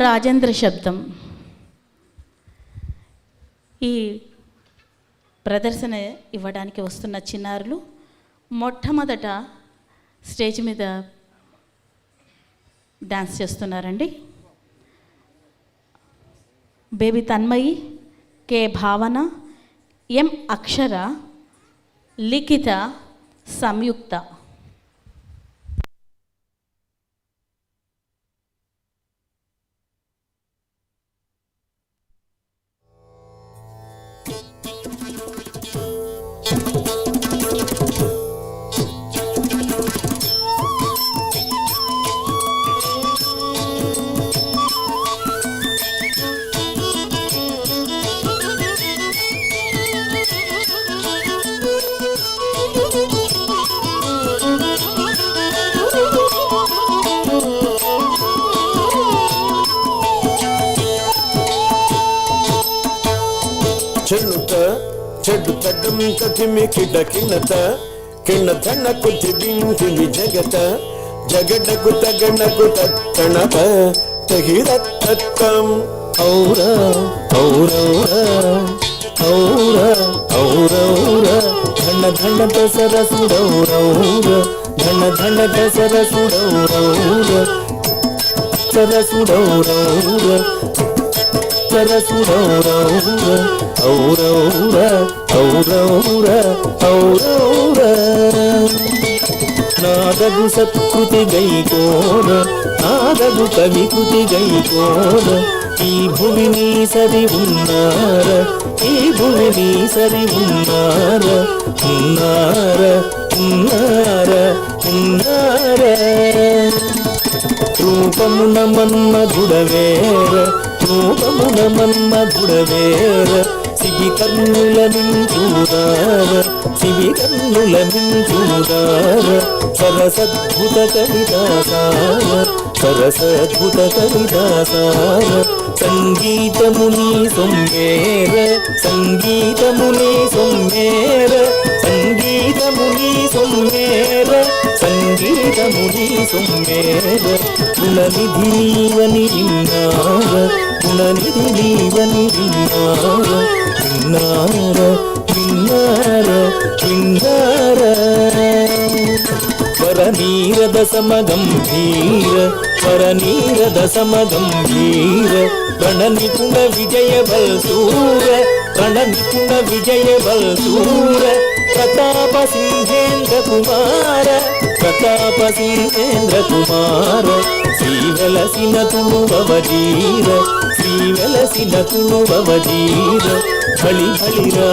రాజేంద్ర శబ్దం. ఈ ప్రదర్శన ఇవ్వడానికి వస్తున్న చిన్నారులు మొట్టమొదట స్టేజ్ మీద డాన్స్ చేస్తున్నారండి. బేబీ తన్మయి, కే భావన, ఎం అక్షర, లిఖిత, సంయుక్త. చెన్నుత చెడ్డుతడ్డం కథిమి కిడకినత కిన్నతన కుతిబింతివి జగత జగడకు తగనకు తత్తణత తహిరత్తత్తం ఔర ఔరౌర ఔర ఔరౌర ధన ధన దసరసుడౌరౌర ధన ధన దసరసుడౌరౌర సరసుడౌరౌర సరసుడౌరౌర ఔరౌర ఔరౌర ఔరౌర నాదగు సత్కృతి గైకోర నాదగు కవికృతి గైకోర ఈ భువిని సరి ఉన్నార ఈ భువిని సరి ఉన్నార ఉన్నార ఉన్నార ఉన్నార రూపమున మన్మధుడవేర రూపమున మన్మధుడవేర శివి కన్నుల నించూదార శివి కన్నుల నించూదార సరసద్భుత కవిదాసార సరసద్భుత కవిదాసార సంగీతముని సొమ్మేర సంగీతముని సొమ్మేర సంగీతముని సొమ్మేర సంగీతముని సొమ్మేర గుణనిధి నీవని విన్నార గుణనిధి నీవని విన్నార విన్నార విన్నార విన్నార వరనీరద సమగంభీర వరనీరద సమగంభీర ప్రణనిపుణ విజయ బల్సూర ప్రణనిపుణ విజయ బల్సూర ప్రతాప సింహేంద్ర కుమార ప్రతాప సింహేంద్ర కుమార శ్రీవలసిన తుళువవజీర శ్రీవలసిన తుళువవజీర బలి బలిరా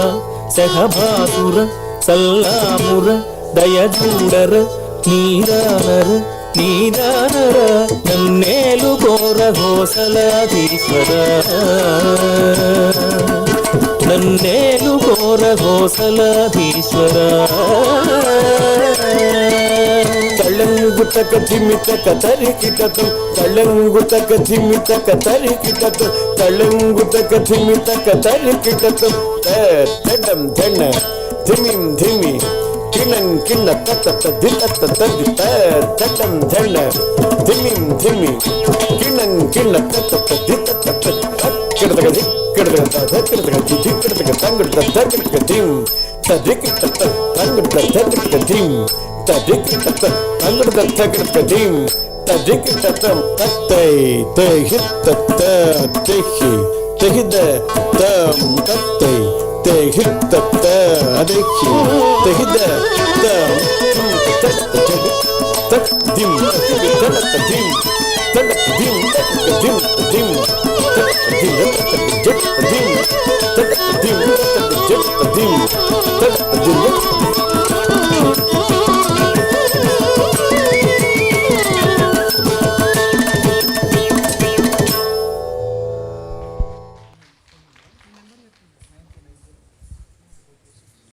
సహభాసుర సల్లాముర దయచూడర నీరానర నీరానర నన్నేలు కోర ఘోసలాధీశ్వర నన్నేలు కోర ఘోసలాధీశ్వర తళంగుతక ధిమితక తరికిటతం తళంగుతక ధిమితక తరికిటతం తళంగుతక ధిమితక తరికిటతం తడం ధన ధిమిం ధిమి కిణం కిణ తత ధితత తదిత తడం ధన ధిమిం ధిమి కిణం కిణ తత ధితత కిడదగ కిడదగ కిడదగ కిడదగ తంగుడ తగిడగ ధిం తదికిట తంగుడ తగిడగ ధిం తదికిట తంగుడ తగిడగ ధిం తదికిట తత్తై తహిత తహి తహిద తం తత్తై తహిత అదహి తహిద తం తదిం తదిం తదిం తదిం తదిం తదిం